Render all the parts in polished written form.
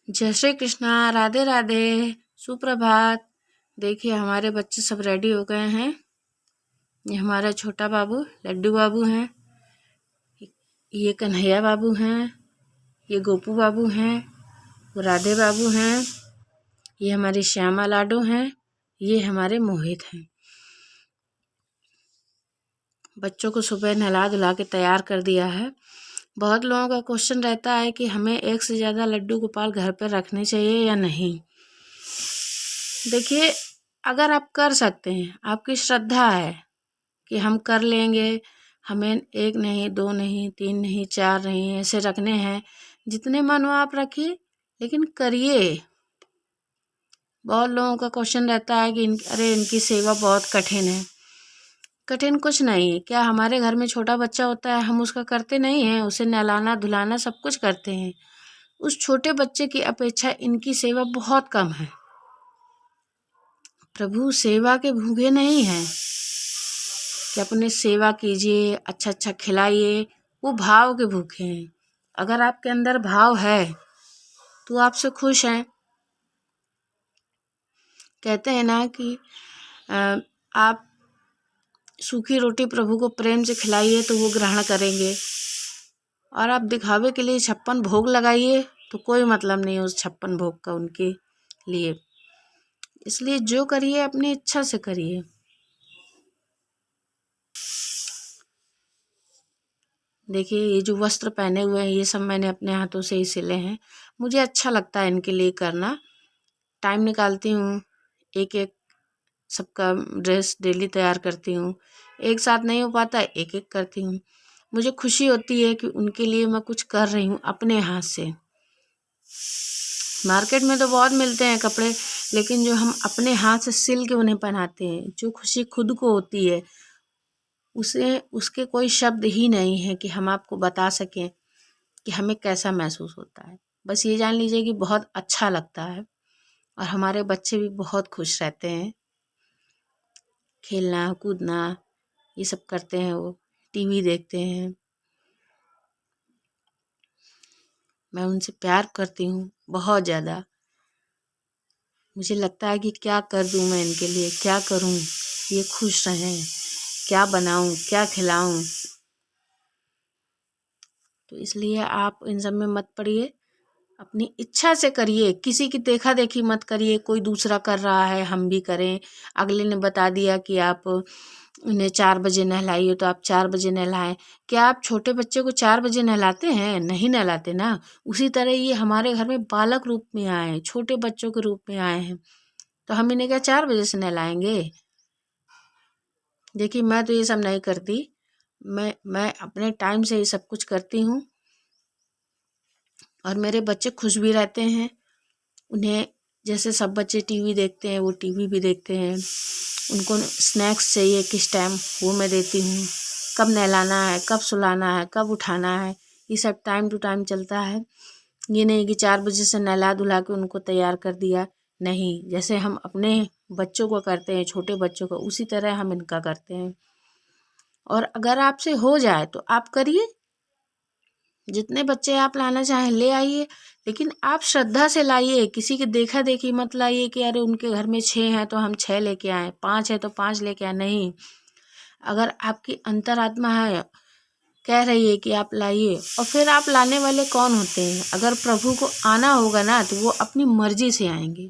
जय श्री कृष्णा। राधे राधे। सुप्रभात। देखिए हमारे बच्चे सब रेडी हो गए हैं। ये हमारा छोटा बाबू लड्डू बाबू हैं, ये कन्हैया बाबू हैं, ये गोपू बाबू हैं, वो राधे बाबू हैं, ये हमारी श्यामा लाडो हैं, ये हमारे मोहित हैं। बच्चों को सुबह नहला धुला के तैयार कर दिया है। बहुत लोगों का क्वेश्चन रहता है कि हमें एक से ज़्यादा लड्डू गोपाल घर पर रखने चाहिए या नहीं। देखिए, अगर आप कर सकते हैं, आपकी श्रद्धा है कि हम कर लेंगे, हमें एक नहीं, दो नहीं, तीन नहीं, चार नहीं, ऐसे रखने हैं, जितने मन हो आप रखिए, लेकिन करिए। बहुत लोगों का क्वेश्चन रहता है कि अरे इनकी सेवा बहुत कठिन है। कठिन कुछ नहीं है। क्या हमारे घर में छोटा बच्चा होता है, हम उसका करते नहीं हैं? उसे नहलाना धुलाना सब कुछ करते हैं। उस छोटे बच्चे की अपेक्षा इनकी सेवा बहुत कम है। प्रभु सेवा के भूखे नहीं हैं कि अपने सेवा कीजिए, अच्छा अच्छा खिलाइए, वो भाव के भूखे हैं। अगर आपके अंदर भाव है तो आपसे खुश हैं। कहते हैं ना कि आप सूखी रोटी प्रभु को प्रेम से खिलाइए तो वो ग्रहण करेंगे, और आप दिखावे के लिए 56 भोग लगाइए तो कोई मतलब नहीं उस 56 भोग का उनके लिए। इसलिए जो करिए अपनी इच्छा से करिए। देखिए ये जो वस्त्र पहने हुए हैं, ये सब मैंने अपने हाथों से ही सिले हैं। मुझे अच्छा लगता है इनके लिए करना। टाइम निकालती हूँ, एक एक सबका ड्रेस डेली तैयार करती हूँ। एक साथ नहीं हो पाता, एक एक करती हूँ। मुझे खुशी होती है कि उनके लिए मैं कुछ कर रही हूँ अपने हाथ से। मार्केट में तो बहुत मिलते हैं कपड़े, लेकिन जो हम अपने हाथ से सिल के उन्हें पहनाते हैं, जो खुशी खुद को होती है, उसके कोई शब्द ही नहीं है कि हम आपको बता सकें कि हमें कैसा महसूस होता है। बस ये जान लीजिए कि बहुत अच्छा लगता है, और हमारे बच्चे भी बहुत खुश रहते हैं। खेलना कूदना ये सब करते हैं, वो टीवी देखते हैं। मैं उनसे प्यार करती हूँ बहुत ज़्यादा। मुझे लगता है कि क्या कर दूँ मैं इनके लिए, क्या करूँ ये खुश रहें, क्या बनाऊँ, क्या खिलाऊँ। तो इसलिए आप इन सब में मत पड़िए, अपनी इच्छा से करिए। किसी की देखा देखी मत करिए, कोई दूसरा कर रहा है हम भी करें। अगले ने बता दिया कि आप उन्हें 4 बजे नहलाइए तो आप 4 बजे नहलाएं। क्या आप छोटे बच्चे को 4 बजे नहलाते हैं? नहीं नहलाते ना। उसी तरह ये हमारे घर में बालक रूप में आए हैं, छोटे बच्चों के रूप में आए हैं, तो हम इन्हें क्या 4 बजे से नहलाएंगे? देखिए मैं तो ये सब नहीं करती। मैं अपने टाइम से ये सब कुछ करती हूँ, और मेरे बच्चे खुश भी रहते हैं। उन्हें जैसे सब बच्चे टीवी देखते हैं, वो टीवी भी देखते हैं। उनको स्नैक्स चाहिए किस टाइम, वो मैं देती हूँ। कब नहलाना है, कब सुलाना है, कब उठाना है, ये सब टाइम टू टाइम चलता है। ये नहीं कि 4 बजे से नहला धुला के उनको तैयार कर दिया। नहीं, जैसे हम अपने बच्चों को करते हैं, छोटे बच्चों को, उसी तरह हम इनका करते हैं। और अगर आपसे हो जाए तो आप करिए। जितने बच्चे आप लाना चाहें ले आइए, लेकिन आप श्रद्धा से लाइए। किसी की देखा देखी मत लाइए कि अरे उनके घर में 6 हैं तो हम 6 लेके आए, 5 है तो 5 लेके आए। नहीं, अगर आपकी अंतरात्मा है कह रही है कि आप लाइए, और फिर आप लाने वाले कौन होते हैं? अगर प्रभु को आना होगा ना तो वो अपनी मर्जी से आएंगे।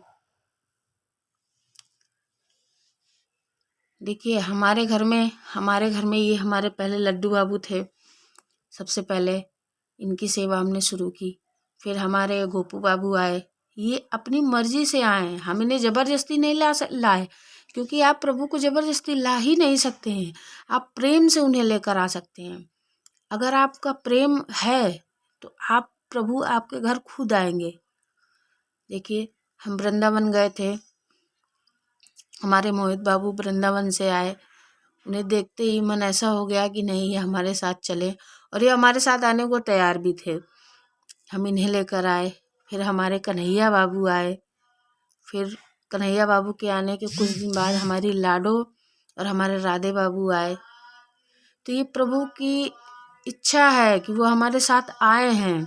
देखिए हमारे घर में ये हमारे पहले लड्डू बाबू थे। सबसे पहले इनकी सेवा हमने शुरू की। फिर हमारे गोपू बाबू आए। ये अपनी मर्जी से आए हैं, हम इन्हें ज़बरदस्ती नहीं लाए, क्योंकि आप प्रभु को ज़बरदस्ती ला ही नहीं सकते हैं। आप प्रेम से उन्हें लेकर आ सकते हैं। अगर आपका प्रेम है तो आप प्रभु आपके घर खुद आएंगे। देखिए हम वृंदावन गए थे, हमारे मोहित बाबू वृंदावन से आए। उन्हें देखते ही मन ऐसा हो गया कि नहीं ये हमारे साथ चले, और ये हमारे साथ आने को तैयार भी थे। हम इन्हें लेकर आए। फिर हमारे कन्हैया बाबू आए। फिर कन्हैया बाबू के आने के कुछ दिन बाद हमारी लाडो और हमारे राधे बाबू आए। तो ये प्रभु की इच्छा है कि वो हमारे साथ आए हैं,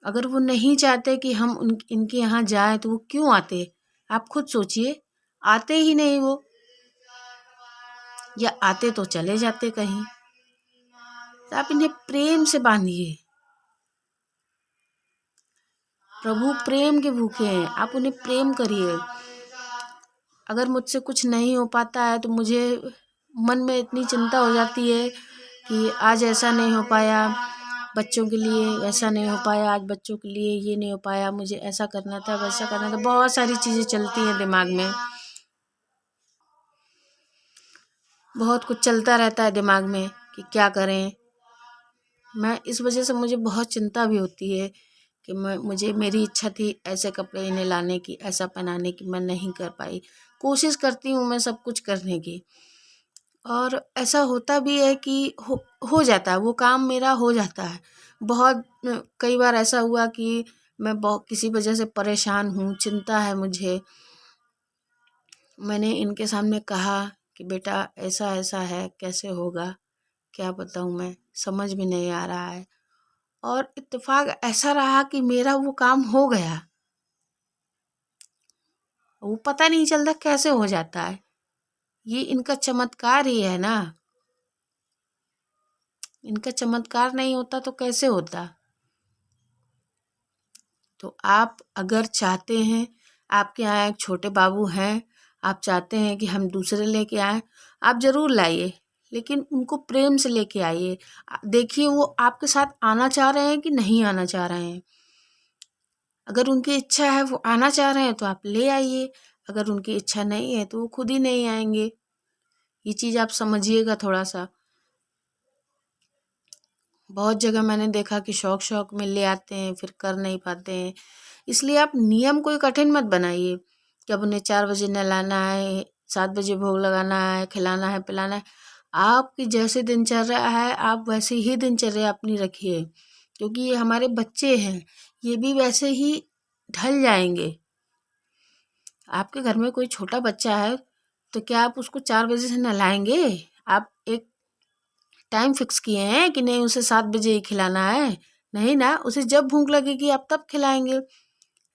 अगर वो नहीं चाहते कि हम इनके यहाँ जाएं तो वो क्यों आते? आप खुद सोचिए, आते ही नहीं वो, या आते तो चले जाते कहीं। तो आप इन्हें प्रेम से बांधिए। प्रभु प्रेम के भूखे हैं, आप उन्हें प्रेम करिए। अगर मुझसे कुछ नहीं हो पाता है तो मुझे मन में इतनी चिंता हो जाती है कि आज ऐसा नहीं हो पाया, बच्चों के लिए वैसा नहीं हो पाया, आज बच्चों के लिए ये नहीं हो पाया, मुझे ऐसा करना था वैसा करना था, बहुत सारी चीज़ें चलती हैं दिमाग में, बहुत कुछ चलता रहता है दिमाग में कि क्या करें। मैं इस वजह से मुझे बहुत चिंता भी होती है कि मेरी इच्छा थी ऐसे कपड़े इन्हें लाने की, ऐसा पहनाने की, मैं नहीं कर पाई। कोशिश करती हूँ मैं सब कुछ करने की, और ऐसा होता भी है कि हो जाता है, वो काम मेरा हो जाता है। बहुत कई बार ऐसा हुआ कि मैं बहुत किसी वजह से परेशान हूँ, चिंता है मुझे, मैंने इनके सामने कहा कि बेटा ऐसा ऐसा है, कैसे होगा, क्या बताऊँ मैं, समझ में नहीं आ रहा है। और इत्तेफाक ऐसा रहा कि मेरा वो काम हो गया, वो पता नहीं चलता कैसे हो जाता है। ये इनका चमत्कार ही है ना, इनका चमत्कार नहीं होता तो कैसे होता। तो आप अगर चाहते हैं, आपके यहाँ एक छोटे बाबू हैं, आप चाहते हैं कि हम दूसरे लेके आएँ, आप ज़रूर लाइए, लेकिन उनको प्रेम से लेके आइए। देखिए वो आपके साथ आना चाह रहे हैं कि नहीं आना चाह रहे हैं। अगर उनकी इच्छा है, वो आना चाह रहे हैं तो आप ले आइए, अगर उनकी इच्छा नहीं है तो वो खुद ही नहीं आएंगे। ये चीज़ आप समझिएगा थोड़ा सा। बहुत जगह मैंने देखा कि शौक में ले आते हैं, फिर कर नहीं पाते हैं। इसलिए आप नियम कोई कठिन मत बनाइए कि अब उन्हें 4 बजे नहलाना है, 7 बजे भोग लगाना है, खिलाना है, पिलाना है। आपकी जैसे दिनचर्या है, आप वैसे ही दिनचर्या अपनी रखिए, क्योंकि ये हमारे बच्चे हैं, ये भी वैसे ही ढल जाएंगे। आपके घर में कोई छोटा बच्चा है तो क्या आप उसको 4 बजे से नहलाएंगे? आप एक टाइम फिक्स किए हैं कि नहीं उसे 7 बजे ही खिलाना है? नहीं ना, उसे जब भूख लगेगी आप तब खिलाएंगे।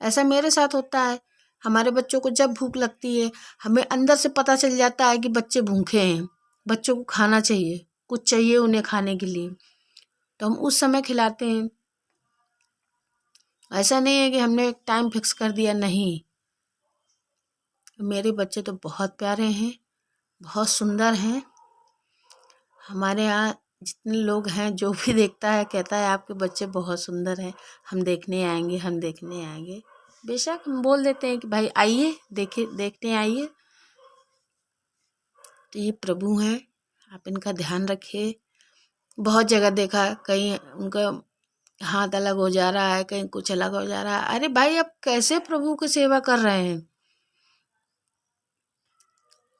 ऐसा मेरे साथ होता है, हमारे बच्चों को जब भूख लगती है, हमें अंदर से पता चल जाता है कि बच्चे भूखे हैं, बच्चों को खाना चाहिए, कुछ चाहिए उन्हें खाने के लिए, तो हम उस समय खिलाते हैं। ऐसा नहीं है कि हमने एक टाइम फिक्स कर दिया, नहीं। मेरे बच्चे तो बहुत प्यारे हैं, बहुत सुंदर हैं। हमारे यहाँ जितने लोग हैं, जो भी देखता है कहता है आपके बच्चे बहुत सुंदर हैं, हम देखने आएंगे, हम देखने आएंगे। बेशक हम बोल देते हैं कि भाई आइए, देखिए, देखने आइए। तो ये प्रभु हैं, आप इनका ध्यान रखिए। बहुत जगह देखा, कहीं उनका हाथ अलग हो जा रहा है, कहीं कुछ अलग हो जा रहा है। अरे भाई आप कैसे प्रभु की सेवा कर रहे हैं?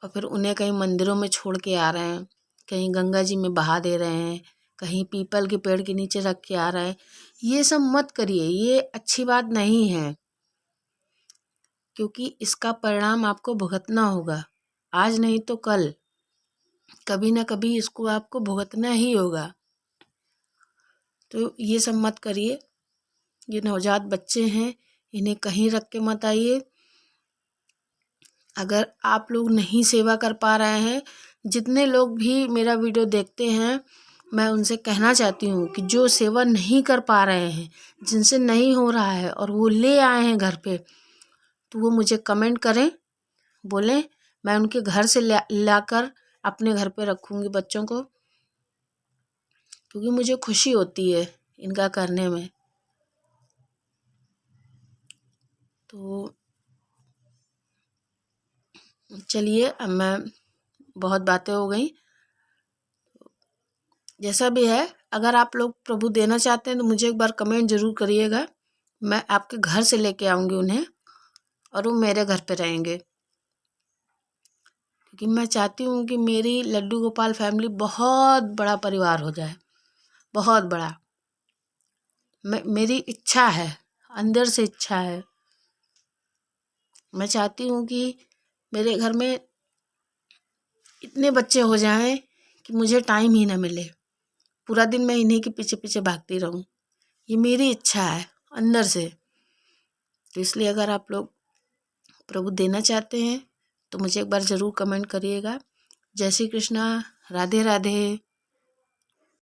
और फिर उन्हें कहीं मंदिरों में छोड़ के आ रहे हैं, कहीं गंगा जी में बहा दे रहे हैं, कहीं पीपल के पेड़ के नीचे रख के आ रहे हैं। ये सब मत करिए, ये अच्छी बात नहीं है, क्योंकि इसका परिणाम आपको भुगतना होगा। आज नहीं तो कल, कभी ना कभी इसको आपको भुगतना ही होगा। तो ये सब मत करिए। ये नवजात बच्चे हैं, इन्हें कहीं रख के मत आइए। अगर आप लोग नहीं सेवा कर पा रहे हैं, जितने लोग भी मेरा वीडियो देखते हैं, मैं उनसे कहना चाहती हूँ कि जो सेवा नहीं कर पा रहे हैं, जिनसे नहीं हो रहा है और वो ले आए हैं घर पे, तो वो मुझे कमेंट करें, बोलें, मैं उनके घर से लाकर अपने घर पे रखूँगी बच्चों को, क्योंकि मुझे खुशी होती है इनका करने में। तो चलिए, अब मैं, बहुत बातें हो गई, जैसा भी है, अगर आप लोग प्रभु देना चाहते हैं तो मुझे एक बार कमेंट ज़रूर करिएगा। मैं आपके घर से लेके आऊँगी उन्हें, और वो मेरे घर पे रहेंगे, क्योंकि मैं चाहती हूँ कि मेरी लड्डू गोपाल फैमिली बहुत बड़ा परिवार हो जाए, बहुत बड़ा। मेरी इच्छा है, अंदर से इच्छा है। मैं चाहती हूँ कि मेरे घर में इतने बच्चे हो जाएं कि मुझे टाइम ही ना मिले, पूरा दिन मैं इन्हीं के पीछे पीछे भागती रहूं। ये मेरी इच्छा है, अंदर से। तो इसलिए अगर आप लोग प्रभु देना चाहते हैं तो मुझे एक बार ज़रूर कमेंट करिएगा। जय श्री कृष्णा, राधे राधे।